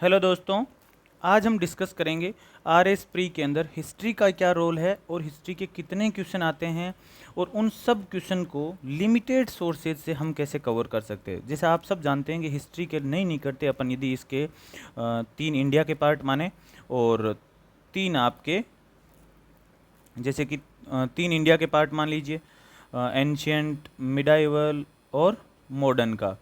Hello दोस्तों, आज हम डिस्कस करेंगे आरएस प्री के अंदर हिस्ट्री का क्या रोल है और हिस्ट्री के कितने क्वेश्चन आते हैं और उन सब क्वेश्चन को लिमिटेड सोर्सेज से हम कैसे कवर कर सकते हैं। जैसे आप सब जानते हैं कि हिस्ट्री के नहीं करते अपन यदि इसके 3 इंडिया के पार्ट माने और 3 आपके, जैसे कि 3 इंडिया के पार्ट मान लीजिए, एंशियंट, मिडाइवल और मॉडर्न का,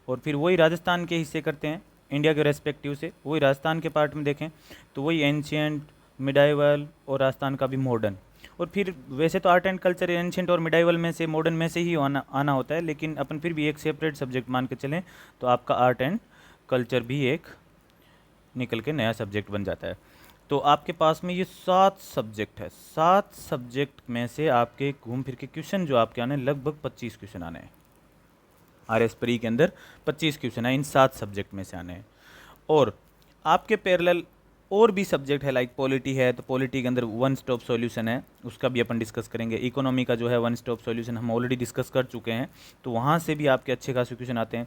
और फिर वही राजस्थान के हिस्से करते हैं इंडिया के रेस्पेक्टिव से। वही राजस्थान के पार्ट में देखें तो वही एंशियंट, मिडाइवल और राजस्थान का भी मॉडर्न। और फिर वैसे तो आर्ट एंड कल्चर एंशियंट और मिडाइवल में से, मॉडर्न में से ही आना आना होता है, लेकिन अपन फिर भी एक सेपरेट सब्जेक्ट मान के चलें तो आपका आर्ट एंड कल्चर भी एक निकल के नया सब्जेक्ट बन जाता है। तो आपके पास में ये 7 सब्जेक्ट है। 7 सब्जेक्ट में से आपके घूम फिर के क्वेश्चन जो आपके आने लगभग 25 क्वेश्चन आने हैं। आर एस प्री के अंदर 25 क्वेश्चन है इन 7 सब्जेक्ट में से आने हैं। और आपके पैरेलल और भी सब्जेक्ट है, लाइक पॉलिटी है, तो पॉलिटी के अंदर वन स्टॉप सॉल्यूशन है, उसका भी अपन डिस्कस करेंगे। इकोनॉमी का जो है वन स्टॉप सॉल्यूशन हम ऑलरेडी डिस्कस कर चुके हैं, तो वहाँ से भी आपके अच्छे खासे क्वेश्चन आते हैं।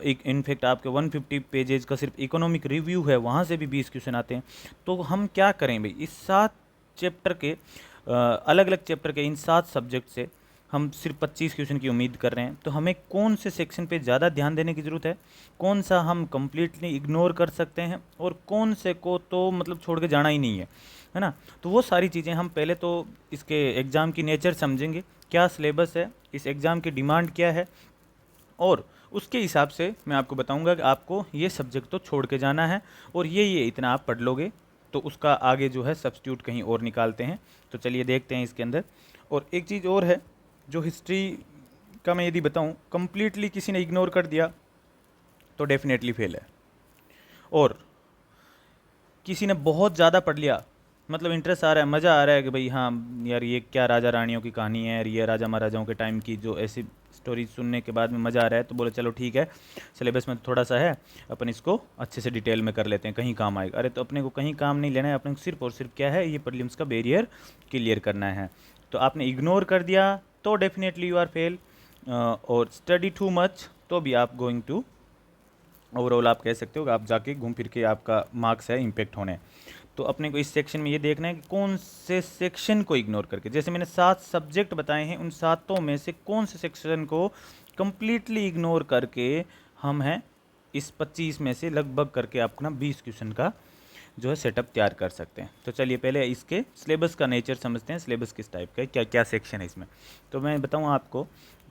एक इनफैक्ट आपके 150 पेजेज का सिर्फ इकोनॉमिक रिव्यू है, वहाँ से भी 20 क्वेश्चन आते हैं। तो हम क्या करें भाई, इस 7 चैप्टर के अलग अलग चैप्टर के इन 7 सब्जेक्ट से हम सिर्फ 25 क्वेश्चन की उम्मीद कर रहे हैं। तो हमें कौन से सेक्शन पे ज़्यादा ध्यान देने की ज़रूरत है, कौन सा हम कम्प्लीटली इग्नोर कर सकते हैं और कौन से को तो मतलब छोड़ के जाना ही नहीं है ना। तो वो सारी चीज़ें हम पहले तो इसके एग्ज़ाम की नेचर समझेंगे, क्या सिलेबस है, इस एग्ज़ाम की डिमांड क्या है, और उसके हिसाब से मैं आपको बताऊंगा कि आपको ये सब्जेक्ट तो छोड़ के जाना है और ये इतना आप पढ़ लोगे तो उसका आगे जो है सब्स्टिट्यूट कहीं और निकालते हैं। तो चलिए देखते हैं इसके अंदर। और एक चीज़ और है, जो हिस्ट्री का मैं यदि बताऊं, कंप्लीटली किसी ने इग्नोर कर दिया तो डेफिनेटली फेल है। और किसी ने बहुत ज़्यादा पढ़ लिया, मतलब इंटरेस्ट आ रहा है, मज़ा आ रहा है कि भाई हाँ यार ये क्या राजा रानियों की कहानी है, ये राजा महाराजाओं के टाइम की जो ऐसी स्टोरी सुनने के बाद में मज़ा आ रहा है, तो बोले चलो ठीक है, सिलेबस में थोड़ा सा है, अपन इसको अच्छे से डिटेल में कर लेते हैं, कहीं काम आएगा। अरे तो अपने को कहीं काम नहीं लेना है, अपने को सिर्फ और सिर्फ क्या है, ये प्रीलिम्स का बैरियर क्लियर करना है। तो आपने इग्नोर कर दिया तो डेफिनेटली यू आर फेल, और स्टडी टू मच तो भी आप गोइंग टू, ओवरऑल आप कह सकते हो कि आप जाके घूम फिर के आपका मार्क्स है इम्पेक्ट होने। तो अपने को इस सेक्शन में ये देखना है कि कौन से सेक्शन को इग्नोर करके, जैसे मैंने 7 सब्जेक्ट बताए हैं, उन 7 में से कौन से सेक्शन को कम्प्लीटली इग्नोर करके हम हैं इस 25 में से लगभग करके अपना 20 क्वेश्चन का जो है सेटअप तैयार कर सकते हैं। तो चलिए पहले इसके सिलेबस का नेचर समझते हैं, सिलेबस किस टाइप का है, क्या क्या सेक्शन है इसमें। तो मैं बताऊँ आपको,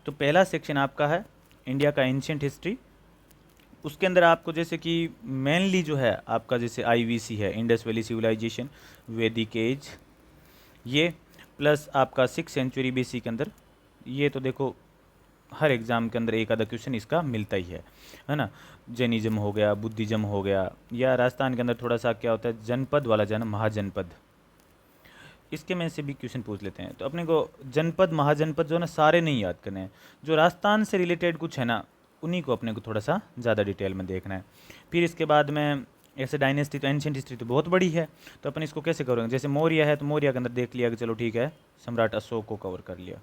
तो पहला सेक्शन आपका है इंडिया का एंशियंट हिस्ट्री। उसके अंदर आपको जैसे कि मेनली जो है आपका जैसे आईवीसी है, इंडस वैली सिविलाइजेशन, वैदिक एज, ये प्लस आपका 6 सेंचुरी बीसी के अंदर, ये तो देखो हर एग्ज़ाम के अंदर एक आधा क्वेश्चन इसका मिलता ही है ना। जैनिज्म हो गया, बुद्धिज्म हो गया, या राजस्थान के अंदर थोड़ा सा क्या होता है, जनपद वाला जन, महाजनपद, इसके में से भी क्वेश्चन पूछ लेते हैं। तो अपने को जनपद महाजनपद जो है ना सारे नहीं याद करने हैं, जो राजस्थान से रिलेटेड कुछ है ना उन्हीं को अपने को थोड़ा सा ज़्यादा डिटेल में देखना है। फिर इसके बाद में ऐसे डायनेस्टी, तो एंशियंट हिस्ट्री तो बहुत बड़ी है, तो अपन इसको कैसे करेंगे, जैसे मौर्य है तो मौर्य के अंदर देख लिया कि चलो ठीक है, सम्राट अशोक को कवर कर लिया,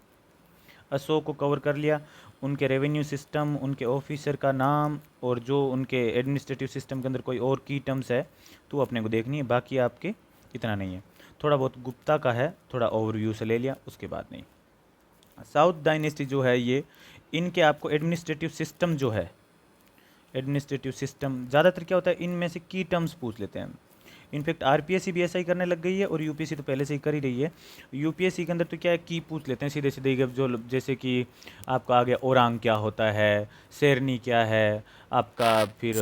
अशोक को कवर कर लिया, उनके रेवेन्यू सिस्टम, उनके ऑफिसर का नाम, और जो उनके एडमिनिस्ट्रेटिव सिस्टम के अंदर कोई और की टर्म्स है तो अपने को देखनी है, बाकी आपके इतना नहीं है। थोड़ा बहुत गुप्ता का है, थोड़ा ओवरव्यू से ले लिया, उसके बाद नहीं। साउथ डायनेस्टी जो है ये, इनके आपको एडमिनिस्ट्रेटिव सिस्टम जो है, एडमिनिस्ट्रेटिव सिस्टम ज़्यादातर क्या होता है, इनमें से की टर्म्स पूछ लेते हैं। इनफैक्ट आरपीएससी भी ऐसा ही करने लग गई है और यूपीएससी तो पहले से ही कर ही रही है। यूपीएससी के अंदर तो क्या है, की पूछ लेते हैं सीधे सीधे, जो जैसे कि आपका आ गया ओरांग क्या होता है, शेरनी क्या है आपका, फिर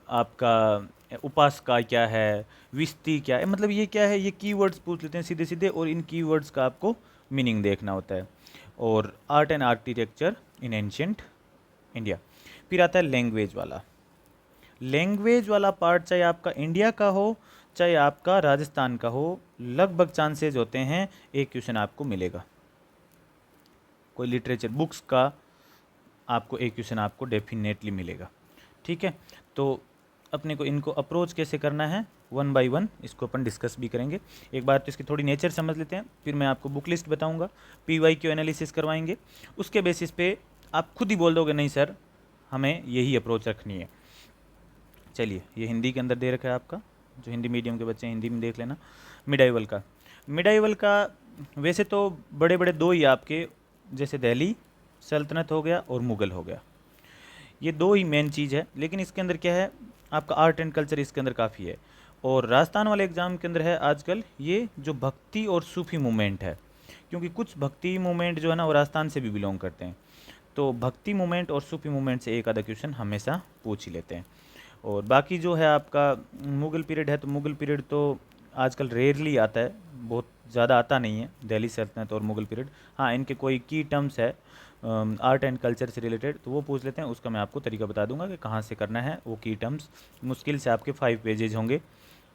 आपका उपासका क्या है, विस्ती क्या है, मतलब ये क्या है, ये कीवर्ड्स पूछ लेते हैं सीधे सीधे, और इन कीवर्ड्स का आपको मीनिंग देखना होता है। और art and architecture in ancient India. फिर आता है लैंग्वेज वाला। लैंग्वेज वाला पार्ट चाहे आपका इंडिया का हो चाहे आपका राजस्थान का हो, लगभग चांसेज होते हैं एक क्वेश्चन आपको मिलेगा। कोई लिटरेचर बुक्स का आपको एक क्वेश्चन आपको डेफिनेटली मिलेगा। ठीक है, तो अपने को इनको अप्रोच कैसे करना है, वन बाय वन इसको अपन डिस्कस भी करेंगे। एक बार तो इसकी थोड़ी नेचर समझ लेते हैं, फिर मैं आपको बुक लिस्ट बताऊंगा, पीवाईक्यू एनालिसिस करवाएंगे, उसके बेसिस पे आप खुद ही बोल दोगे नहीं सर हमें यही अप्रोच रखनी है। चलिए, ये हिंदी के अंदर दे रखा है आपका, जो हिंदी मीडियम के बच्चे हैं हिंदी में देख लेना। मिडाइवल का वैसे तो बड़े बड़े दो ही आपके, जैसे दिल्ली सल्तनत हो गया और मुग़ल हो गया, ये दो ही मेन चीज़ है। लेकिन इसके अंदर क्या है, आपका आर्ट एंड कल्चर इसके अंदर काफ़ी है। और राजस्थान वाले एग्ज़ाम के अंदर है आजकल ये जो भक्ति और सूफी मूवमेंट है, क्योंकि कुछ भक्ति मूवमेंट जो है ना वो राजस्थान से भी बिलोंग करते हैं, तो भक्ति मूवमेंट और सूफी मूवमेंट से एक आधा क्वेश्चन हमेशा पूछ ही लेते हैं। और बाकी जो है आपका मुग़ल पीरियड है, तो मुग़ल पीरियड तो आजकल रेयरली आता है, बहुत ज़्यादा आता नहीं है, दिल्ली सल्तनत और मुग़ल पीरियड। हाँ, इनके कोई की टर्म्स है आर्ट एंड कल्चर से रिलेटेड, तो वो पूछ लेते हैं, उसका मैं आपको तरीका बता दूंगा कि कहाँ से करना है। वो की टर्म्स मुश्किल से आपके 5 पेजेज होंगे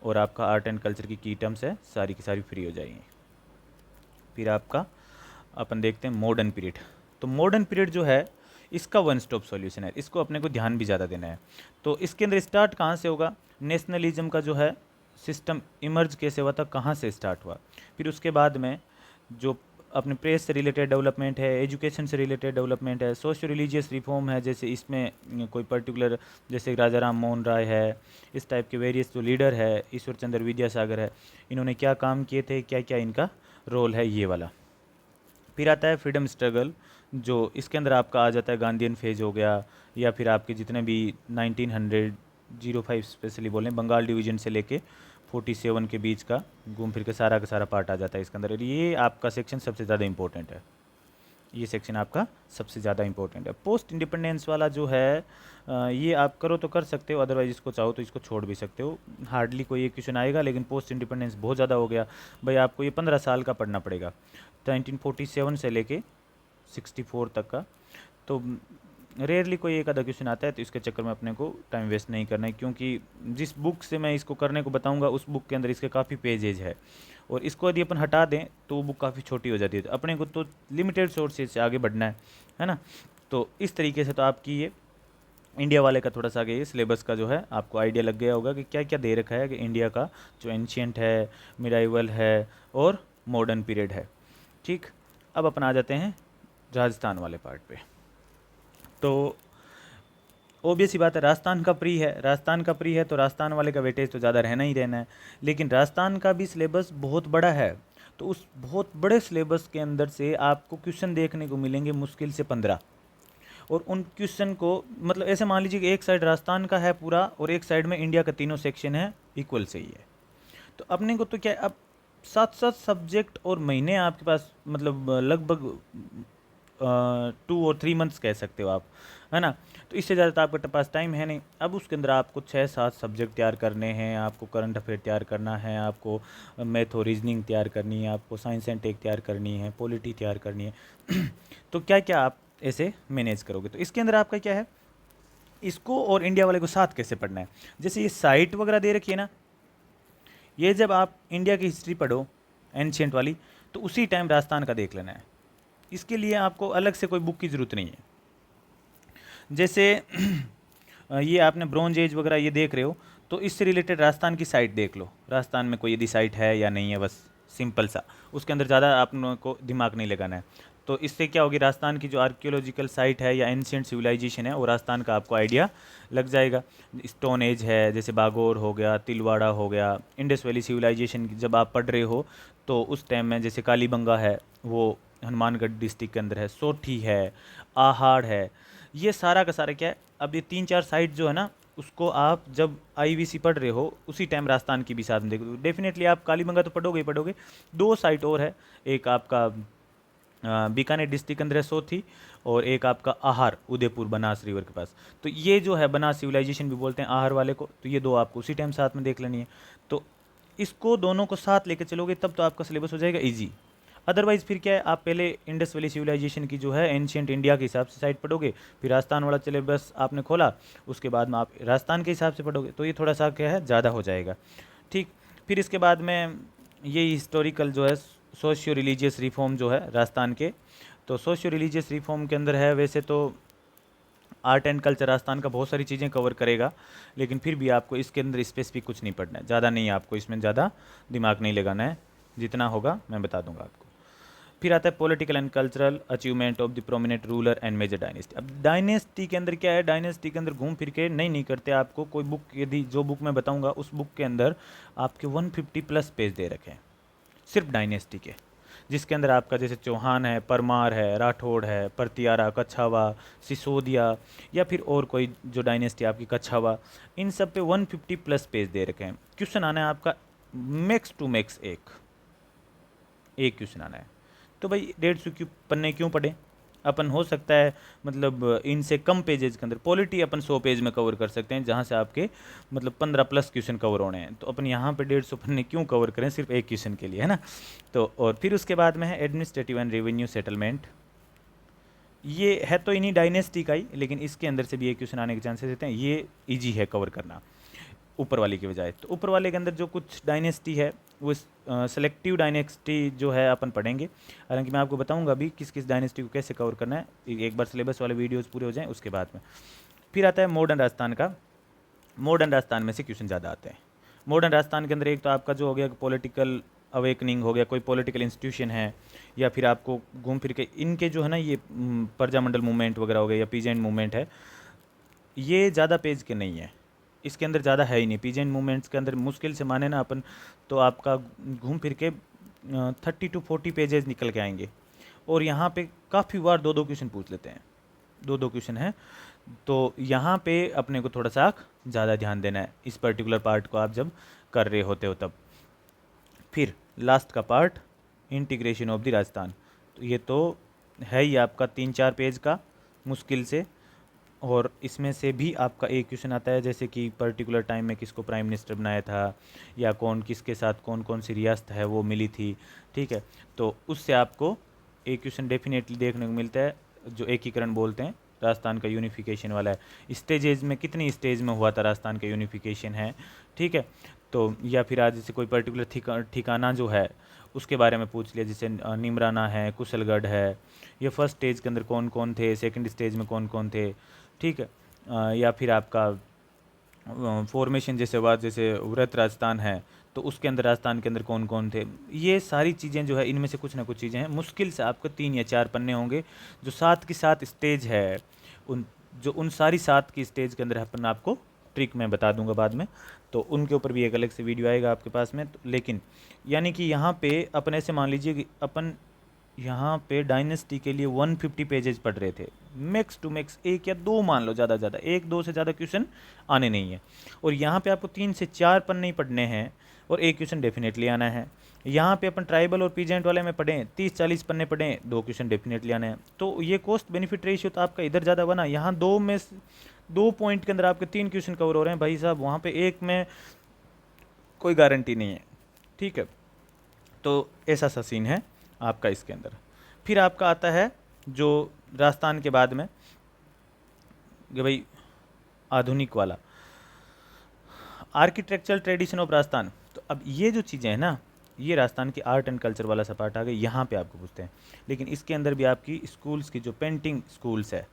और आपका आर्ट एंड कल्चर की टर्म्स है सारी की सारी फ्री हो जाएंगी। फिर आपका अपन देखते हैं मॉडर्न पीरियड। तो मॉडर्न पीरियड जो है इसका वन स्टॉप सॉल्यूशन है, इसको अपने को ध्यान भी ज़्यादा देना है। तो इसके अंदर स्टार्ट कहाँ से होगा, नेशनलिज्म का जो है सिस्टम इमर्ज कैसे हुआ था, कहाँ से स्टार्ट हुआ। फिर उसके बाद में जो अपने प्रेस से रिलेटेड डेवलपमेंट है, एजुकेशन से रिलेटेड डेवलपमेंट है, सोशो रिलीजियस रिफॉर्म है, जैसे इसमें कोई पर्टिकुलर जैसे राजा राम मोहन राय है, इस टाइप के वेरियस जो लीडर है, ईश्वर चंद्र विद्यासागर है, इन्होंने क्या काम किए थे, क्या क्या इनका रोल है, ये वाला। फिर आता है फ्रीडम स्ट्रगल, जो इसके अंदर आपका आ जाता है गांधीयन फेज हो गया, या फिर आपके जितने भी 1905 स्पेशली बोलें, बंगाल डिवीजन से लेके 47 के बीच का घूम फिर के सारा का सारा पार्ट आ जाता है इसके अंदर। ये आपका सेक्शन सबसे ज़्यादा इंपॉर्टेंट है, ये सेक्शन आपका सबसे ज़्यादा इंपॉर्टेंट है। पोस्ट इंडिपेंडेंस वाला जो है ये आप करो तो कर सकते हो, अदरवाइज इसको चाहो तो इसको छोड़ भी सकते हो, हार्डली कोई एक क्वेश्चन आएगा। लेकिन पोस्ट इंडिपेंडेंस बहुत ज़्यादा हो गया भाई, आपको ये 15 साल का पढ़ना पड़ेगा, 1947 से लेके 64 तक का। तो रेयरली कोई एक आधा क्वेश्चन आता है, तो इसके चक्कर में अपने को टाइम वेस्ट नहीं करना है, क्योंकि जिस बुक से मैं इसको करने को बताऊंगा उस बुक के अंदर इसके काफ़ी पेजेज है, और इसको यदि अपन हटा दें तो वो बुक काफ़ी छोटी हो जाती है। तो अपने को तो लिमिटेड सोर्सेज से आगे बढ़ना है ना। तो इस तरीके से तो आपकी ये इंडिया वाले का थोड़ा सा आगे ये सिलेबस का जो है आपको आइडिया लग गया होगा कि क्या क्या दे रखा है, कि इंडिया का जो एंशियंट है, मिडाइवल है और मॉडर्न पीरियड है। ठीक, अब अपन आ जाते हैं राजस्थान वाले पार्ट पे। तो ऑब्वियस ही बात है, राजस्थान का प्री है तो राजस्थान वाले का वेटेज तो ज़्यादा रहना ही रहना है। लेकिन राजस्थान का भी सिलेबस बहुत बड़ा है, तो उस बहुत बड़े सिलेबस के अंदर से आपको क्वेश्चन देखने को मिलेंगे मुश्किल से 15। और उन क्वेश्चन को मतलब ऐसे मान लीजिए कि एक साइड राजस्थान का है पूरा और एक साइड में इंडिया का तीनों सेक्शन है, इक्वल से ही है। तो अपने को तो क्या है, अब 7-7 सब्जेक्ट और महीने आपके पास, मतलब लगभग 2 और 3 मंथ्स कह सकते हो आप, है ना। तो इससे ज़्यादा तो आपके पास टाइम है नहीं। अब उसके अंदर आपको 6-7 सब्जेक्ट तैयार करने हैं, आपको करंट अफेयर तैयार करना है, आपको मैथ और रीजनिंग तैयार करनी है, आपको साइंस एंड टेक तैयार करनी है, पॉलिटी तैयार करनी है तो क्या क्या आप ऐसे मैनेज करोगे। तो इसके अंदर आपका क्या है, इसको और इंडिया वाले को साथ कैसे पढ़ना है। जैसे ये साइट वगैरह दे रखी है ना, ये जब आप इंडिया की हिस्ट्री पढ़ो एंशियंट वाली, तो उसी टाइम राजस्थान का देख लेना है। इसके लिए आपको अलग से कोई बुक की ज़रूरत नहीं है। जैसे ये आपने ब्रॉन्ज एज वगैरह ये देख रहे हो, तो इससे रिलेटेड राजस्थान की साइट देख लो, राजस्थान में कोई यदि साइट है या नहीं है, बस सिंपल सा, उसके अंदर ज़्यादा आपको दिमाग नहीं लगाना है। तो इससे क्या होगी, राजस्थान की जो आर्कियोलॉजिकल साइट है या एंशियंट सिविलाइजेशन है, वो राजस्थान का आपको आइडिया लग जाएगा। स्टोन एज है, जैसे बागोर हो गया, तिलवाड़ा हो गया, इंडस वैली सिविलाइजेशन जब आप पढ़ रहे हो तो उस टाइम में जैसे कालीबंगा है वो हनुमानगढ़ डिस्ट्रिक्ट के अंदर है, सोठी है, आहड़ है, ये सारा का सारा क्या है। अब ये 3-4 साइट जो है ना, उसको आप जब आईवीसी पढ़ रहे हो उसी टाइम राजस्थान की भी साथ में देखो। डेफिनेटली आप कालीबंगा तो पढ़ोगे ही पढ़ोगे। 2 साइट और है, एक आपका बीकानेर डिस्ट्रिक्ट के अंदर है सोथी, और एक आपका आहर उदयपुर बनास रिवर के पास। तो ये जो है बनास सिविलाइजेशन भी बोलते हैं आहर वाले को, तो ये 2 आपको उसी टाइम साथ में देख लेनी है। तो इसको दोनों को साथ लेके चलोगे तब तो आपका सिलेबस हो जाएगा ईजी। अदरवाइज़ फिर क्या है, आप पहले इंडस वैली सिविलाइजेशन की जो है एंशियंट इंडिया के हिसाब से साइट पढ़ोगे, फिर राजस्थान वाला सिलेबस आपने खोला, उसके बाद में आप राजस्थान के हिसाब से पढ़ोगे, तो ये थोड़ा सा क्या है ज़्यादा हो जाएगा। ठीक, फिर इसके बाद में ये हिस्टोरिकल जो है सोशियो रिलीजियस रिफॉर्म जो है राजस्थान के, तो सोशियो रिलीजियस रिफॉर्म के अंदर है, वैसे तो आर्ट एंड कल्चर राजस्थान का बहुत सारी चीज़ें कवर करेगा, लेकिन फिर भी आपको इसके अंदर स्पेसिफिक कुछ नहीं पढ़ना है, ज़्यादा नहीं, आपको इसमें ज़्यादा दिमाग नहीं लगाना है, जितना होगा मैं बता दूंगा आपको। फिर आता है political and cultural achievement of the prominent ruler and major dynasty. अब डायनेस्टी के अंदर क्या है, डायनेस्टी के अंदर घूम फिर के नहीं करते आपको कोई बुक, यदि जो बुक मैं बताऊंगा उस बुक के अंदर आपके 150 प्लस पेज दे रखे हैं सिर्फ डायनेस्टी के, जिसके अंदर आपका जैसे चौहान है, परमार है, राठौड़ है, परतियारा, कच्छावा, सिसोदिया, या फिर और कोई जो डायनेस्टी आपकी कच्छावा, इन सब पे 150 प्लस पेज दे रखे हैं। क्वेश्चन आना है आपका मैक्स टू मैक्स एक क्वेश्चन आना है। तो भाई 150 पन्ने क्यों पढ़े, अपन हो सकता है मतलब इनसे कम पेजेस के अंदर पॉलिटी अपन 100 पेज में कवर कर सकते हैं, जहाँ से आपके मतलब 15 प्लस क्वेश्चन कवर होने हैं। तो अपन यहाँ पे 150 पन्ने क्यों कवर करें सिर्फ एक क्वेश्चन के लिए, है ना। तो और फिर उसके बाद में है एडमिनिस्ट्रेटिव एंड रेवेन्यू सेटलमेंट। ये है तो इन्हीं डायनेस्टी का ही, लेकिन इसके अंदर से भी एक क्वेश्चन आने के चांसेस रहते हैं। ये ईजी है कवर करना ऊपर वाले के बजाय। तो ऊपर वाले के अंदर जो कुछ डायनेस्टी है वो सेलेक्टिव डायनेस्टी जो है अपन पढ़ेंगे। हालांकि मैं आपको बताऊंगा अभी किस किस डायनेस्टी को कैसे कवर करना है, एक बार सिलेबस वाले वीडियोस पूरे हो जाएं उसके बाद में। फिर आता है मॉडर्न राजस्थान का। मॉडर्न राजस्थान में से क्वेश्चन ज़्यादा आते हैं। मॉडर्न राजस्थान के अंदर एक तो आपका जो हो गया पॉलिटिकल अवेकनिंग हो गया, कोई पॉलिटिकल इंस्टीट्यूशन है, या फिर आपको घूम फिर के इनके जो है ना ये प्रजामंडल मूवमेंट वगैरह हो गया या पीजेंट मूवमेंट है, ये ज़्यादा पेज के नहीं है, इसके अंदर ज़्यादा है ही नहीं। पीजेंट मूवमेंट्स के अंदर मुश्किल से माने ना अपन तो आपका घूम फिर के 30 to 40 पेजेस निकल के आएंगे। और यहाँ पे काफ़ी बार 2-2 क्वेश्चन पूछ लेते हैं, 2-2 क्वेश्चन हैं। तो यहाँ पे अपने को थोड़ा सा ज़्यादा ध्यान देना है इस पर्टिकुलर पार्ट को आप जब कर रहे होते हो तब। फिर लास्ट का part integration of the Rajasthan, तो ये तो है ही आपका 3-4 पेज का मुश्किल से। और इसमें से भी आपका एक क्वेश्चन आता है जैसे कि पर्टिकुलर टाइम में किसको प्राइम मिनिस्टर बनाया था, या कौन किसके साथ कौन कौन सी रियासत है वो मिली थी, ठीक है। तो उससे आपको एक क्वेश्चन डेफिनेटली देखने को मिलता है जो एकीकरण बोलते हैं, राजस्थान का यूनिफिकेशन वाला है। स्टेजेस में कितनी स्टेज में हुआ था राजस्थान का यूनिफिकेशन है, ठीक है। तो या फिर आज जैसे कोई पर्टिकुलर ठिकाना जो है उसके बारे में पूछ लिया, जैसे निमराना है, कुशलगढ़ है, ये फर्स्ट स्टेज के अंदर कौन कौन थे, सेकंड स्टेज में कौन कौन थे, ठीक है। या फिर आपका फॉर्मेशन जैसे बात, जैसे व्रत राजस्थान है तो उसके अंदर राजस्थान के अंदर कौन कौन थे। ये सारी चीज़ें जो है इनमें से कुछ ना कुछ चीज़ें हैं। मुश्किल से आपको 3 या 4 पन्ने होंगे जो 7 की 7 स्टेज है, उन सारी 7 की स्टेज के अंदर अपन आपको ट्रिक मैं बता दूंगा बाद में, तो उनके ऊपर भी एक अलग से वीडियो आएगा आपके पास में। तो लेकिन यानी कि यहाँ पे अपन ऐसे मान लीजिए कि अपन यहाँ पे डायनेस्टी के लिए 150 पेजेस पढ़ रहे थे, मैक्स टू मैक्स 1 या 2 मान लो, ज़्यादा ज़्यादा 1-2 से ज़्यादा क्वेश्चन आने नहीं है। और यहाँ पे आपको 3 से 4 पन्ने ही पढ़ने हैं और एक क्वेश्चन डेफिनेटली आना है। यहाँ पे अपन ट्राइबल और पीजेंट वाले में पढ़ें 30-40 पन्ने पढ़ें, 2 क्वेश्चन डेफिनेटली आने हैं। तो ये कॉस्ट बेनिफिट रेशियो तो आपका इधर ज़्यादा बना, यहाँ 2 पॉइंट के अंदर आपके 3 क्वेश्चन कवर हो रहे हैं भाई साहब, वहाँ पे एक में कोई गारंटी नहीं है, ठीक है। तो ऐसा सा सीन है आपका इसके अंदर। फिर आपका आता है जो राजस्थान के बाद में कि भाई आधुनिक वाला आर्किटेक्चरल ट्रेडिशन ऑफ राजस्थान। तो अब ये जो चीज़ें हैं ना, ये राजस्थान की आर्ट एंड कल्चर वाला सा पार्ट आ गया, यहाँ पे आपको पूछते हैं। लेकिन इसके अंदर भी आपकी स्कूल्स की जो पेंटिंग स्कूल्स है,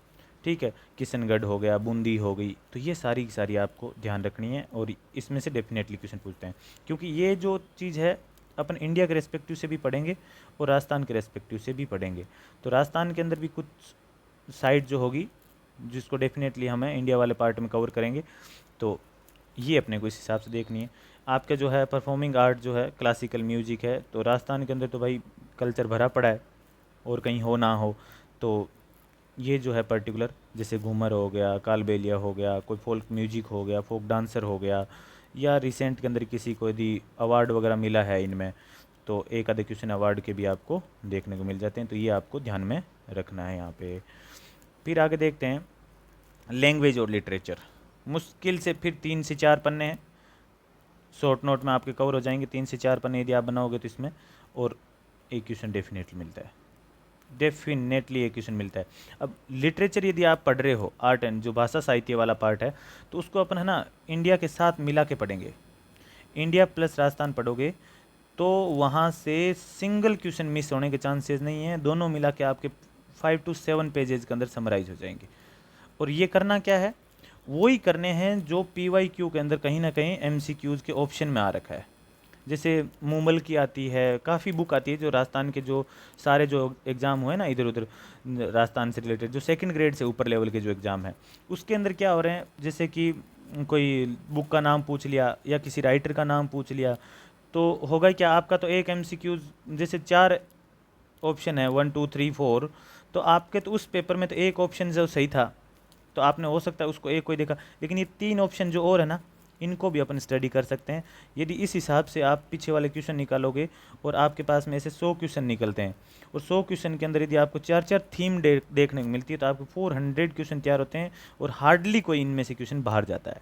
ठीक है, किशनगढ़ हो गया, बूंदी हो गई, तो ये सारी की सारी आपको ध्यान रखनी है और इसमें से डेफिनेटली क्वेश्चन पूछते हैं। क्योंकि ये जो चीज़ है अपन इंडिया के रेस्पेक्टिव से भी पढ़ेंगे और राजस्थान के रेस्पेक्टिव से भी पढ़ेंगे। तो राजस्थान के अंदर भी कुछ साइड जो होगी जिसको डेफिनेटली हमें इंडिया वाले पार्ट में कवर करेंगे, तो ये अपने को इस हिसाब से देखनी है। आपका जो है परफॉर्मिंग आर्ट जो है, क्लासिकल म्यूजिक है, तो राजस्थान के अंदर तो भाई कल्चर भरा पड़ा है और कहीं हो ना हो। तो ये जो है पर्टिकुलर जैसे घूमर हो गया, कालबेलिया हो गया, कोई फोल्क म्यूजिक हो गया, फोक डांसर हो गया, या रिसेंट के अंदर किसी को यदि अवार्ड वगैरह मिला है इनमें, तो एक आधे क्वेश्चन अवार्ड के भी आपको देखने को मिल जाते हैं। तो ये आपको ध्यान में रखना है यहाँ पे। फिर आगे देखते हैं लैंग्वेज और लिटरेचर। मुश्किल से फिर 3 से 4 पन्ने हैं, शॉर्ट नोट में आपके कवर हो जाएंगे 3 से 4 पन्ने यदि आप बनाओगे तो इसमें, और एक क्वेश्चन डेफिनेटली मिलता है, डेफिनेटली एक क्वेश्चन मिलता है। अब लिटरेचर यदि आप पढ़ रहे हो, आर्ट एंड जो भाषा साहित्य वाला पार्ट है, तो उसको अपन है ना इंडिया के साथ मिला के पढ़ेंगे। इंडिया प्लस राजस्थान पढ़ोगे तो वहाँ से सिंगल क्वेश्चन मिस होने के चांसेस नहीं है, दोनों मिला के आपके 5 to 7 पेजेस के अंदर समराइज हो जाएंगे। और ये करना क्या है, वही करने हैं जो PYQ के अंदर कहीं ना कहीं MCQs के ऑप्शन में आ रखा है। जैसे मूमल की आती है, काफ़ी बुक आती है जो राजस्थान के जो सारे जो एग्ज़ाम हुए ना इधर उधर राजस्थान से रिलेटेड, जो सेकंड ग्रेड से ऊपर लेवल के जो एग्ज़ाम है, उसके अंदर क्या हो रहे हैं, जैसे कि कोई बुक का नाम पूछ लिया या किसी राइटर का नाम पूछ लिया, तो होगा क्या, आपका तो एक एमसीक्यूज जैसे 4 ऑप्शन है, 1 2 3 4, तो आपके तो उस पेपर में तो एक ऑप्शन जो सही था, तो आपने हो सकता है उसको एक कोई देखा, लेकिन ये 3 ऑप्शन जो और है ना, इनको भी अपन स्टडी कर सकते हैं। यदि इस हिसाब से आप पीछे वाले क्वेश्चन निकालोगे और आपके पास में ऐसे 100 क्वेश्चन निकलते हैं, और 100 क्वेश्चन के अंदर यदि आपको 4 4 थीम देखने को मिलती है, तो आपको 400 क्वेश्चन तैयार होते हैं, और हार्डली कोई इनमें से क्वेश्चन बाहर जाता है।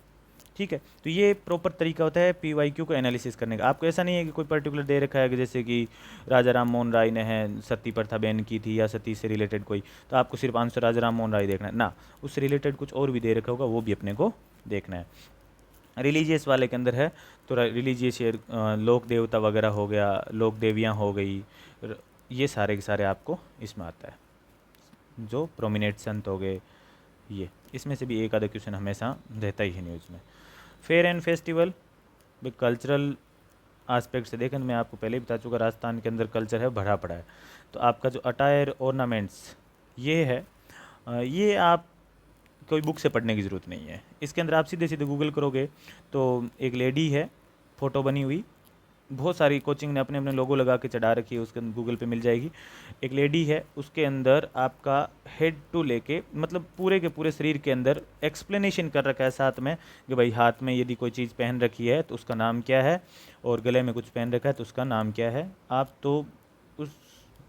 ठीक है, तो ये प्रॉपर तरीका होता है पीवाईक्यू को एनालिसिस करने का। आपको ऐसा नहीं है कि कोई पर्टिकुलर दे रखा है कि जैसे कि राजा राम मोहन राय ने है सती प्रथा बैन की थी या सती से रिलेटेड कोई, तो आपको सिर्फ आंसर राजा राम मोहन राय देखना है ना, उससे रिलेटेड कुछ और भी दे रखा होगा, वो भी अपने को देखना है। रिलीजियस वाले के अंदर है तो रिलीजियस लोक देवता वगैरह हो गया, लोक देवियाँ हो गई, ये सारे के सारे आपको इसमें आता है। जो प्रोमिनेंट संत हो गए, ये इसमें से भी एक आधा क्वेश्चन हमेशा रहता ही है न्यूज़ में। Fair and festival, cultural aspect से देखें, मैं आपको पहले ही बता चुका राजस्थान के अंदर कल्चर है भरा पड़ा है। तो आपका जो अटायर ऑर्नामेंट्स ये है, ये आप कोई बुक से पढ़ने की ज़रूरत नहीं है। इसके अंदर आप सीधे सीधे गूगल करोगे तो एक लेडी है, फ़ोटो बनी हुई, बहुत सारी कोचिंग ने अपने अपने लोगो लगा के चढ़ा रखी है, उसके अंदर गूगल पे मिल जाएगी। एक लेडी है, उसके अंदर आपका हेड टू लेके मतलब पूरे के पूरे शरीर के अंदर एक्सप्लेनेशन कर रखा है साथ में कि भाई हाथ में यदि कोई चीज़ पहन रखी है तो उसका नाम क्या है, और गले में कुछ पहन रखा है तो उसका नाम क्या है। आप तो उस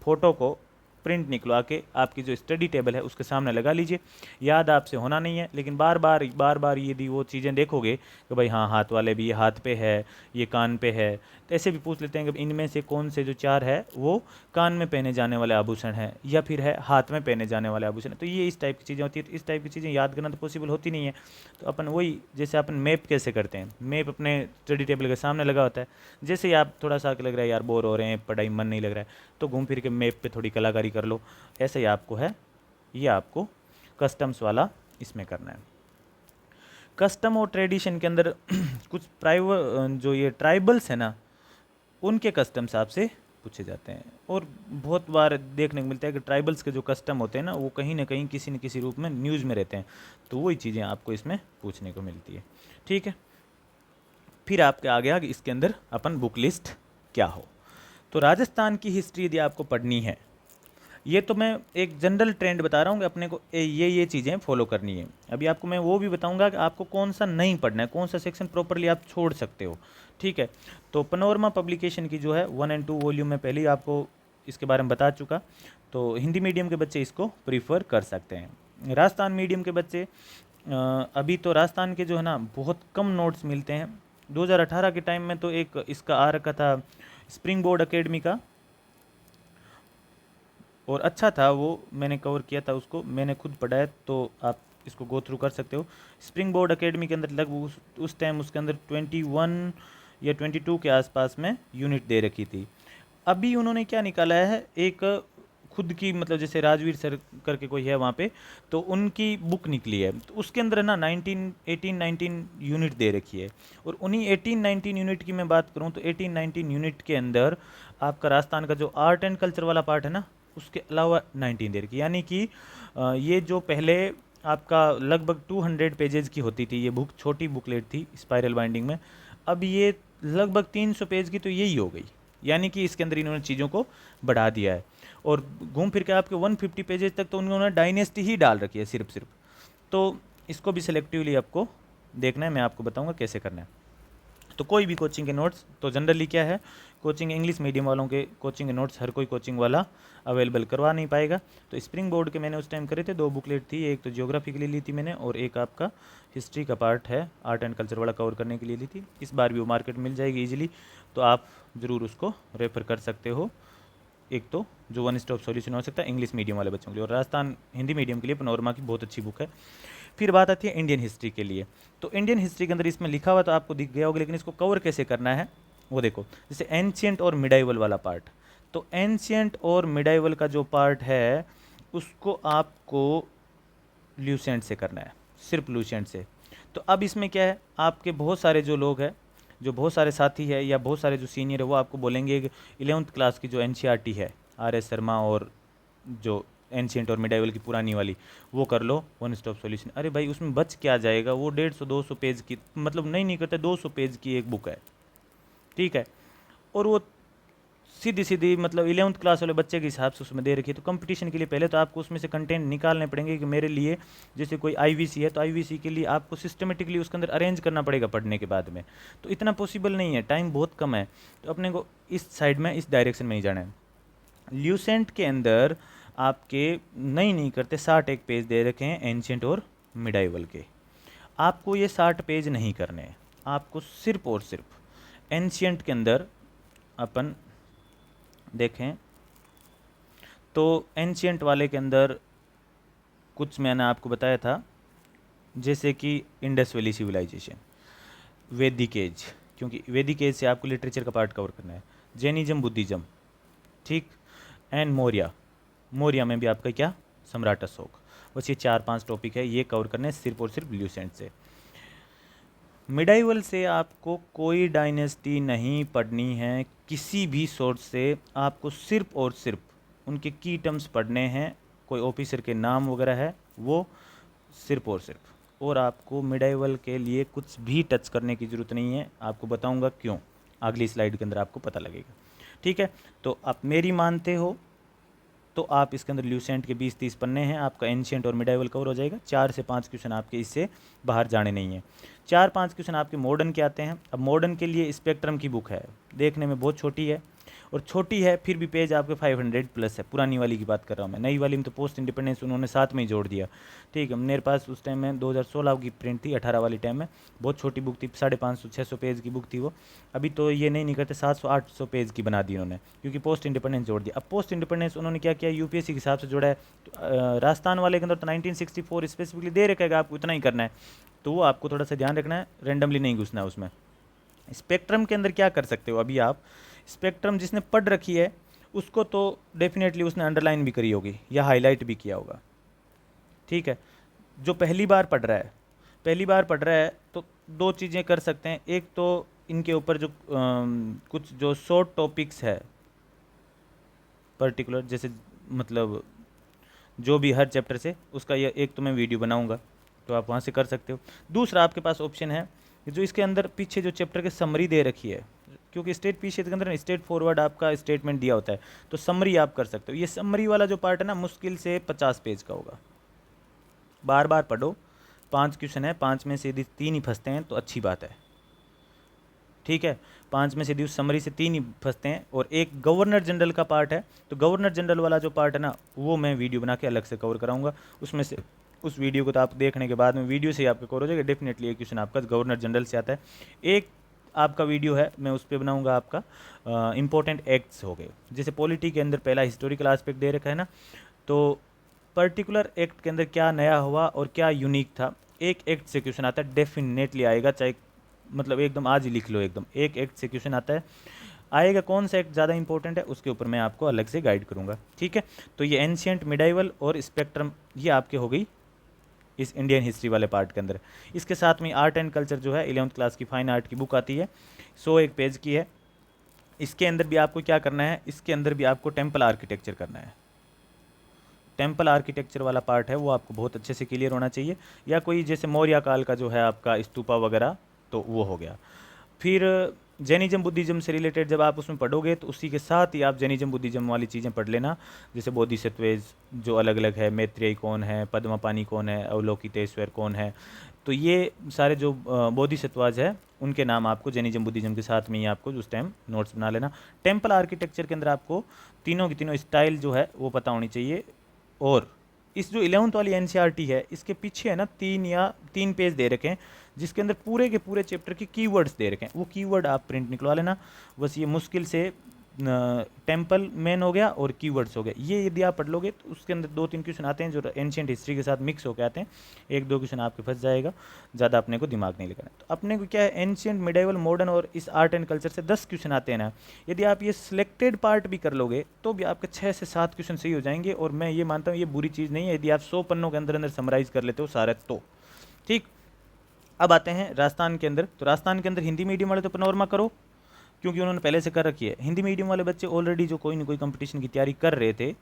फोटो को प्रिंट निकलवा के आपकी जो स्टडी टेबल है उसके सामने लगा लीजिए। याद आपसे होना नहीं है, लेकिन बार बार यदि वो चीज़ें देखोगे कि भाई हाँ हाथ वाले भी, ये हाथ पे है, ये कान पे है, तो ऐसे भी पूछ लेते हैं कि इनमें से कौन से जो 4 है वो कान में पहने जाने वाले आभूषण है या फिर है हाथ में पहने जाने वाले आभूषण है। तो ये इस टाइप की चीज़ें होती है, तो इस टाइप की चीज़ें याद करना तो पॉसिबल होती नहीं है। तो अपन वही, जैसे अपन मैप कैसे करते हैं, मैप अपने स्टडी टेबल के सामने लगा होता है, जैसे ही आप थोड़ा सा लग रहा है यार बोर हो रहे हैं, पढ़ाई मन नहीं लग रहा है, तो घूम फिर के मैप पे थोड़ी कलाकारी कर लो। ऐसे ही आपको है, ये आपको कस्टम्स वाला इसमें करना है। कस्टम और ट्रेडिशन के अंदर कुछ जो ये ट्राइबल्स है ना, उनके कस्टम्स आपसे पूछे जाते हैं, और बहुत बार देखने को मिलता है कि ट्राइबल्स के जो कस्टम होते हैं ना, वो कहीं ना कहीं किसी न किसी रूप में न्यूज़ में रहते हैं, तो वही चीज़ें आपको इसमें पूछने को मिलती है। ठीक है, फिर आपके आ गया कि इसके अंदर अपन बुक लिस्ट क्या हो। तो राजस्थान की हिस्ट्री यदि आपको पढ़नी है, ये तो मैं एक जनरल ट्रेंड बता रहा हूँ कि अपने को ये चीज़ें फॉलो करनी है। अभी आपको मैं वो भी बताऊँगा कि आपको कौन सा नहीं पढ़ना है, कौन सा सेक्शन प्रॉपरली आप छोड़ सकते हो। ठीक है, तो पनोरमा पब्लिकेशन की जो है 1 और 2 वॉल्यूम में पहले ही आपको इसके बारे में बता चुका, तो हिंदी मीडियम के बच्चे इसको प्रीफर कर सकते हैं। राजस्थान मीडियम के बच्चे अभी तो राजस्थान के जो है ना बहुत कम नोट्स मिलते हैं। 2018 के टाइम में तो एक इसका आ रखा था स्प्रिंग बोर्ड एकेडमी का, और अच्छा था वो, मैंने कवर किया था उसको, मैंने खुद पढ़ा है, तो आप इसको गो थ्रू कर सकते हो। स्प्रिंग बोर्ड एकेडमी के अंदर लगभग उस टाइम उसके अंदर 21 या 22 के आसपास में यूनिट दे रखी थी। अभी उन्होंने क्या निकाला है, एक खुद की मतलब जैसे राजवीर सर करके कोई है वहाँ पे, तो उनकी बुक निकली है, तो उसके अंदर ना 18-19 यूनिट दे रखी है। और उन्हीं 18-19 यूनिट की मैं बात करूँ तो 18-19 यूनिट के अंदर आपका राजस्थान का जो आर्ट एंड कल्चर वाला पार्ट है ना, उसके अलावा 19 दे रखी, यानी कि ये जो पहले आपका लगभग 200 पेजेस की होती थी ये बुक, छोटी बुकलेट थी स्पाइरल बाइंडिंग में, अब ये लगभग 300 पेज की तो यही हो गई, यानी कि इसके अंदर इन्होंने चीज़ों को बढ़ा दिया है। और घूम फिर के आपके 150 पेजेस तक तो उन्होंने डायनेस्टी ही डाल रखी है सिर्फ। तो इसको भी सिलेक्टिवली आपको देखना है, मैं आपको बताऊंगा कैसे करना है। तो कोई भी कोचिंग के नोट्स, तो जनरली क्या है, कोचिंग इंग्लिश मीडियम वालों के कोचिंग के नोट्स हर कोई कोचिंग वाला अवेलेबल करवा नहीं पाएगा। तो स्प्रिंग बोर्ड के मैंने उस टाइम करे थे, 2 बुकलेट थी, एक तो जियोग्राफी के लिए ली थी मैंने, और एक आपका हिस्ट्री का पार्ट है आर्ट एंड कल्चर वाला कवर करने के लिए ली थी। इस बार भी वो मार्केट मिल जाएगी ईजिली, तो आप ज़रूर उसको रेफ़र कर सकते हो। एक तो जो वन स्टॉप सॉल्यूशन हो सकता है इंग्लिश मीडियम वाले बच्चों के लिए, और राजस्थान हिंदी मीडियम के लिए पनोरमा की बहुत अच्छी बुक है। फिर बात आती है इंडियन हिस्ट्री के लिए। तो इंडियन हिस्ट्री के अंदर इसमें लिखा हुआ तो आपको दिख गया होगा, लेकिन इसको कवर कैसे करना है वो देखो। जैसे एंशियंट और मिडाइवल वाला पार्ट, तो एंशियंट और मिडाइवल का जो पार्ट है उसको आपको ल्यूसेंट से करना है, सिर्फ ल्यूसेंट से। तो अब इसमें क्या है, आपके बहुत सारे जो लोग हैं जो बहुत सारे साथी है या बहुत सारे जो सीनियर है वो आपको बोलेंगे कि 11th क्लास की जो एनसीईआरटी है, आर एस शर्मा और जो एंशियंट और मिडाइवल की पुरानी वाली, वो कर लो, वन स्टॉप सॉल्यूशन। अरे भाई उसमें बच क्या जाएगा, वो 150-200 पेज की, मतलब नहीं करते, 200 पेज की एक बुक है, ठीक है, और वो सीधी सीधी मतलब 11th क्लास वाले बच्चे के हिसाब से उसमें दे रखी है। तो कंपटीशन के लिए पहले तो आपको उसमें से कंटेंट निकालने पड़ेंगे कि मेरे लिए, जैसे कोई आईवीसी है तो आईवीसी के लिए आपको सिस्टमेटिकली उसके अंदर अरेंज करना पड़ेगा पढ़ने के बाद में, तो इतना पॉसिबल नहीं है, टाइम बहुत कम है, तो अपने को इस साइड में, इस डायरेक्शन में ही जाना है। ल्यूसेंट के अंदर आपके नहीं करते 60 एक पेज दे रखे हैं एंशियंट और मिडाइवल के, आपको ये 60 पेज नहीं करने हैं, आपको सिर्फ और सिर्फ एंशियंट के अंदर अपन देखें तो एंशियंट वाले के अंदर कुछ मैंने आपको बताया था, जैसे कि इंडस वैली सिविलाइजेशन, वैदिक एज, क्योंकि वैदिक एज से आपको लिटरेचर का पार्ट कवर करना है, जैनिज्म, बुद्धिज्म, ठीक, एंड मौर्य में भी आपका क्या, सम्राट अशोक, बस ये 4-5 टॉपिक है, ये कवर करने सिर्फ और सिर्फ ल्यूसेंट से। मिडाइवल से आपको कोई डायनेस्टी नहीं पढ़नी है किसी भी सोर्स से, आपको सिर्फ और सिर्फ उनके की टर्म्स पढ़ने हैं, कोई ऑफिसर के नाम वगैरह है वो, सिर्फ और सिर्फ, और आपको मिडाइवल के लिए कुछ भी टच करने की ज़रूरत नहीं है, आपको बताऊंगा क्यों, अगली स्लाइड के अंदर आपको पता लगेगा, ठीक है। तो आप मेरी मानते हो तो आप इसके अंदर ल्यूसेंट के 20-30 पन्ने हैं, आपका एंशियंट और मिडाइवल कवर हो जाएगा, 4 से 5 क्वेश्चन आपके इससे बाहर जाने नहीं है। 4-5 क्वेश्चन आपके मॉडर्न के आते हैं। अब मॉडर्न के लिए स्पेक्ट्रम की बुक है, देखने में बहुत छोटी है, और छोटी है फिर भी पेज आपके 500 प्लस है, पुरानी वाली की बात कर रहा हूँ मैं, नई वाली में तो पोस्ट इंडिपेंडेंस उन्होंने साथ में ही जोड़ दिया, ठीक है। मेरे पास उस टाइम में 2016 की प्रिंट थी, 18 वाली टाइम में, बहुत छोटी बुक थी, 550-600 पेज की बुक थी वो, अभी तो ये नहीं करते, 700-800 पेज की बना दी उन्होंने, क्योंकि पोस्ट इंडिपेंडेंस जोड़ दिया। अब पोस्ट इंडिपेंडेंस उन्होंने क्या किया, यूपीएससी के हिसाब से जोड़ा है, राजस्थान वाले के अंदर तो 1964 स्पेसिफिकली दे रखेगा, आपको इतना ही करना है, तो वो आपको थोड़ा सा ध्यान रखना है, रेंडमली नहीं घुसना है उसमें। स्पेक्ट्रम के अंदर क्या कर सकते हो, अभी आप स्पेक्ट्रम जिसने पढ़ रखी है उसको तो डेफिनेटली उसने अंडरलाइन भी करी होगी या हाईलाइट भी किया होगा, ठीक है। जो पहली बार पढ़ रहा है तो 2 चीज़ें कर सकते हैं, एक तो इनके ऊपर जो कुछ जो शॉर्ट टॉपिक्स है पर्टिकुलर, जैसे मतलब जो भी हर चैप्टर से उसका ये एक तो मैं वीडियो बनाऊंगा, तो आप वहाँ से कर सकते हो। दूसरा आपके पास ऑप्शन है जो इसके अंदर पीछे जो चैप्टर की समरी दे रखी है, क्योंकि स्टेट पीछे के अंदर स्टेट फॉरवर्ड आपका स्टेटमेंट दिया होता है, तो समरी आप कर सकते हो। ये समरी वाला जो पार्ट है ना, मुश्किल से 50 पेज का होगा, बार बार पढ़ो, 5 क्वेश्चन है, 5 में से यदि 3 ही फंसते हैं तो अच्छी बात है, ठीक है, 5 में से यदि उस समरी से 3 ही फंसते हैं, और एक गवर्नर जनरल का पार्ट है, तो गवर्नर जनरल वाला जो पार्ट है ना, वो मैं वीडियो बना के अलग से कवर कराऊंगा, उसमें से उस वीडियो को तो आप देखने के बाद में वीडियो से ही आपका कवर हो जाएगा, डेफिनेटली एक क्वेश्चन आपका गवर्नर जनरल से आता है। एक आपका वीडियो है, मैं उस पर बनाऊंगा आपका इंपॉर्टेंट एक्ट्स हो गए, जैसे पॉलिटी के अंदर पहला हिस्टोरिकल एस्पेक्ट दे रखा है ना, तो पर्टिकुलर एक्ट के अंदर क्या नया हुआ और क्या यूनिक था, एक एक्ट से क्वेश्चन आता है, डेफिनेटली आएगा, चाहे मतलब एकदम आज ही लिख लो, एकदम एक एक्ट से क्वेश्चन आता है, आएगा। कौन सा एक्ट ज़्यादा इंपॉर्टेंट है उसके ऊपर मैं आपको अलग से गाइड करूंगा, ठीक है। तो ये एंशियंट, मिडाइवल और स्पेक्ट्रम, ये आपके हो गई इस इंडियन हिस्ट्री वाले पार्ट के अंदर। इसके साथ में आर्ट एंड कल्चर जो है 11th क्लास की फाइन आर्ट की बुक आती है, 101 पेज की है, इसके अंदर भी आपको क्या करना है, इसके अंदर भी आपको टेम्पल आर्किटेक्चर करना है, टेम्पल आर्किटेक्चर वाला पार्ट है वो आपको बहुत अच्छे से क्लियर होना चाहिए, या कोई जैसे मौर्य काल का जो है आपका स्तूपा वगैरह, तो वो हो गया। फिर जैनिज्म बुद्धिज्म से रिलेटेड जब आप उसमें पढ़ोगे तो उसी के साथ ही आप जैनिज्म बुद्धिज्म वाली चीज़ें पढ़ लेना, जैसे बोधिसत्वेज जो अलग अलग है, मैत्रेय कौन है, पद्मपानी कौन है, अवलोकितेश्वर कौन है, तो ये सारे जो बोधिसत्वाज है उनके नाम आपको जैनिज्म बुद्धिज्म के साथ में ही आपको उस टाइम नोट्स बना लेना। टेम्पल आर्किटेक्चर के अंदर आपको तीनों की तीनों स्टाइल जो है वो पता होनी चाहिए, और इस जो 11th वाली एनसीईआरटी है इसके पीछे है ना 3 पेज दे रखे हैं, जिसके अंदर पूरे के पूरे चैप्टर के कीवर्ड्स दे रखे हैं, वो कीवर्ड आप प्रिंट निकलवा लेना, बस ये मुश्किल से टेम्पल मेन हो गया और कीवर्ड्स हो गए, ये यदि आप पढ़ लोगे तो उसके अंदर 2-3 क्वेश्चन आते हैं जो एंशियंट हिस्ट्री के साथ मिक्स होकर आते हैं, 1-2 क्वेश्चन आपके फंस जाएगा, ज़्यादा अपने को दिमाग नहीं लगाना। तो अपने को क्या है, एंशियंट, मिडाइवल, मॉडर्न और इस आर्ट एंड कल्चर से 10 क्वेश्चन आते हैं ना, यदि आप ये सिलेक्टेड पार्ट भी कर लोगे तो भी आपके 6 से 7 क्वेश्चन सही हो जाएंगे, और मैं ये मानता हूँ ये बुरी चीज़ नहीं है यदि आप 100 पन्नों के अंदर समराइज़ कर लेते हो सारे तो, ठीक। अब आते हैं राजस्थान के अंदर। तो राजस्थान के अंदर हिंदी मीडियम वाले तो पनोरमा करो, क्योंकि उन्होंने पहले से कर रखी है। हिंदी मीडियम वाले बच्चे ऑलरेडी जो कोई ना कोई कंपटीशन की तैयारी कर रहे थे,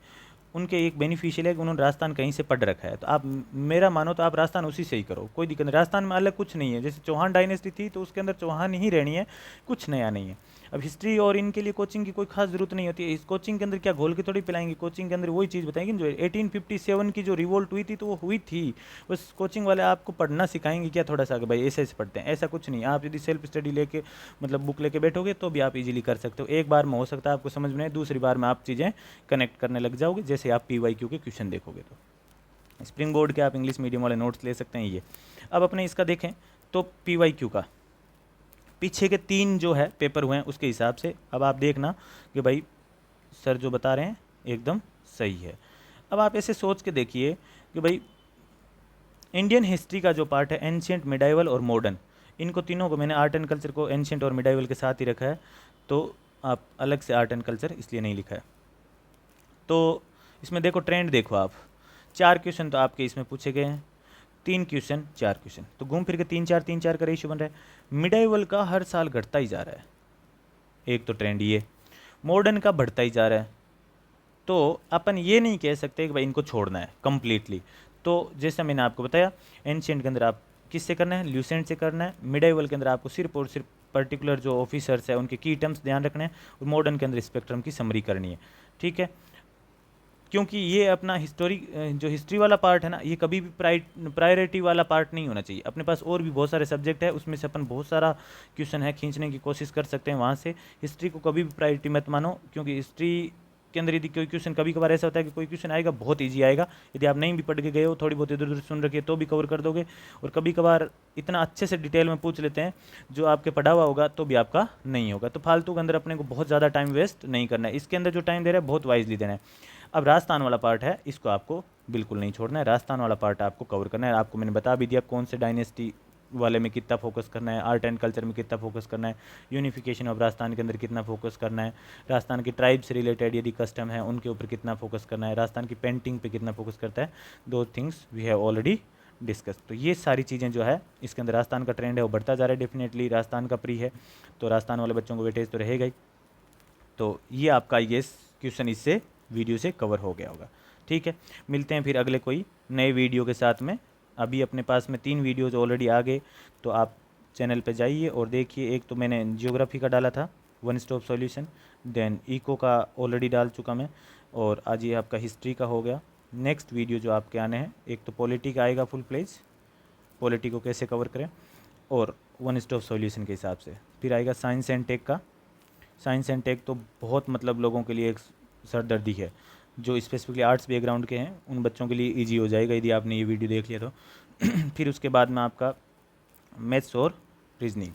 उनके एक बेनिफिशियल है कि उन्होंने राजस्थान कहीं से पढ़ रखा है। तो आप मेरा मानो तो आप राजस्थान उसी से ही करो, कोई दिक्कत नहीं। राजस्थान में अलग कुछ नहीं है, जैसे चौहान डायनेस्टी थी तो उसके अंदर चौहान ही रहनी है, कुछ नया नहीं है। अब हिस्ट्री और इनके लिए कोचिंग की कोई खास जरूरत नहीं होती है। इस कोचिंग के अंदर क्या घोल के थोड़ी पिलाएंगे, कोचिंग के अंदर वही चीज़ बताएंगे जो 1857 की जो रिवोल्ट हुई थी तो वो हुई थी। बस कोचिंग वाले आपको पढ़ना सिखाएंगे क्या थोड़ा सा कि भाई ऐसे ऐसे पढ़ते हैं, ऐसा कुछ नहीं। आप यदि सेल्फ स्टडी लेके मतलब बुक लेके बैठोगे तो भी आप इजीली कर सकते हो। एक बार में हो सकता है आपको समझ में आए, दूसरी बार में आप चीज़ें कनेक्ट करने लग जाओगे, जैसे आप PYQ के क्वेश्चन देखोगे। तो स्प्रिंग बोर्ड के आप इंग्लिश मीडियम वाले नोट्स ले सकते हैं ये। अब अपने इसका देखें तो PYQ का पीछे के 3 जो है पेपर हुए हैं उसके हिसाब से अब आप देखना कि भाई सर जो बता रहे हैं एकदम सही है। अब आप ऐसे सोच के देखिए कि भाई इंडियन हिस्ट्री का जो पार्ट है एंशियंट, मिडाइवल और मॉडर्न, इनको तीनों को मैंने आर्ट एंड कल्चर को एंशियंट और मिडाइवल के साथ ही रखा है, तो आप अलग से आर्ट एंड कल्चर इसलिए नहीं लिखा है। तो इसमें देखो ट्रेंड देखो आप, 4 क्वेश्चन तो आपके इसमें पूछे गए हैं, 3 क्वेश्चन 4 क्वेश्चन, तो घूम फिर के 3-4 का रेशियो बन रहा है। मिडाइवल का हर साल घटता ही जा रहा है, एक तो ट्रेंड ये। मॉडर्न का बढ़ता ही जा रहा है, तो अपन ये नहीं कह सकते कि भाई इनको छोड़ना है कम्प्लीटली। तो जैसा मैंने आपको बताया, एंशियंट के अंदर आप किससे करना है, ल्यूसेंट से करना है। मिडाइवल के अंदर आपको सिर्फ और सिर्फ पर्टिकुलर जो ऑफिसर्स है उनके की टर्म्स ध्यान रखने हैं, और मॉडर्न के अंदर स्पेक्ट्रम की समरी करनी है, ठीक है। क्योंकि ये अपना जो हिस्ट्री वाला पार्ट है ना, ये कभी भी प्रायोरिटी वाला पार्ट नहीं होना चाहिए। अपने पास और भी बहुत सारे सब्जेक्ट है, उसमें से अपन बहुत सारा क्वेश्चन है खींचने की कोशिश कर सकते हैं वहाँ से। हिस्ट्री को कभी भी प्रायोरिटी मत मानो, क्योंकि हिस्ट्री के अंदर यदि कोई क्वेश्चन कभी कभार ऐसा होता है कि कोई क्वेश्चन आएगा बहुत ईजी आएगा, यदि आप नहीं भी पढ़ के गए हो, थोड़ी बहुत इधर उधर सुन रखी है तो भी कवर कर दोगे। और कभी कभार इतना अच्छे से डिटेल में पूछ लेते हैं जो आपके पढ़ा हुआ होगा तो भी आपका नहीं होगा। तो फालतू के अंदर अपने को बहुत ज़्यादा टाइम वेस्ट नहीं करना है, इसके अंदर जो टाइम दे रहा है बहुत वाइजली देना है। अब राजस्थान वाला पार्ट है, इसको आपको बिल्कुल नहीं छोड़ना है, राजस्थान वाला पार्ट आपको कवर करना है। आपको मैंने बता भी दिया कौन से डायनेस्टी वाले में कितना फोकस करना है, आर्ट एंड कल्चर में कितना फोकस करना है, यूनिफिकेशन ऑफ राजस्थान के अंदर कितना फोकस करना है, राजस्थान की ट्राइब से रिलेटेड यदि कस्टम है उनके ऊपर कितना फोकस करना है, राजस्थान की पेंटिंग पे कितना फोकस करता है। दो things we have already discuss. तो ये सारी चीज़ें जो है इसके अंदर राजस्थान का ट्रेंड है वो बढ़ता जा रहा है। डेफिनेटली राजस्थान का प्री है तो राजस्थान वाले बच्चों को वेटेज तो रहेगा ही। तो ये आपका ये क्वेश्चन इससे वीडियो से कवर हो गया होगा, ठीक है। मिलते हैं फिर अगले कोई नए वीडियो के साथ में। अभी अपने पास में 3 वीडियोज़ ऑलरेडी आ गए, तो आप चैनल पे जाइए और देखिए। एक तो मैंने जियोग्राफी का डाला था, one stop solution, then eco का ऑलरेडी डाल चुका मैं, और आज ये आपका हिस्ट्री का हो गया। नेक्स्ट वीडियो जो आपके आने हैं, एक तो पॉलिटी का आएगा फुल प्लेज, पॉलिटी को कैसे कवर करें, और वन स्टॉप सॉल्यूशन के हिसाब से। फिर आएगा साइंस एंड टेक का। साइंस एंड टेक तो बहुत मतलब लोगों के लिए एक सरदर्दी है, जो स्पेसिफिकली आर्ट्स बैकग्राउंड के हैं उन बच्चों के लिए इजी हो जाएगा यदि आपने ये वीडियो देख लिया तो। फिर उसके बाद में आपका मैथ्स और रीजनिंग।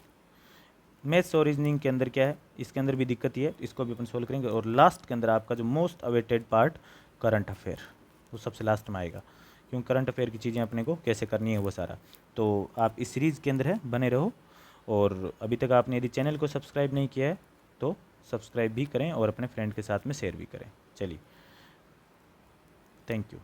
मैथ्स और रीजनिंग के अंदर क्या है, इसके अंदर भी दिक्कत ही है, इसको भी अपन सोल्व करेंगे। और लास्ट के अंदर आपका जो most awaited part current affair, वो सबसे लास्ट में आएगा, क्योंकि करंट अफेयर की चीज़ें अपने को कैसे करनी है वो सारा। तो आप इस सीरीज़ के अंदर है बने रहो, और अभी तक आपने यदि चैनल को सब्सक्राइब नहीं किया है तो सब्सक्राइब भी करें और अपने फ्रेंड के साथ में शेयर भी करें। चलिए, थैंक यू।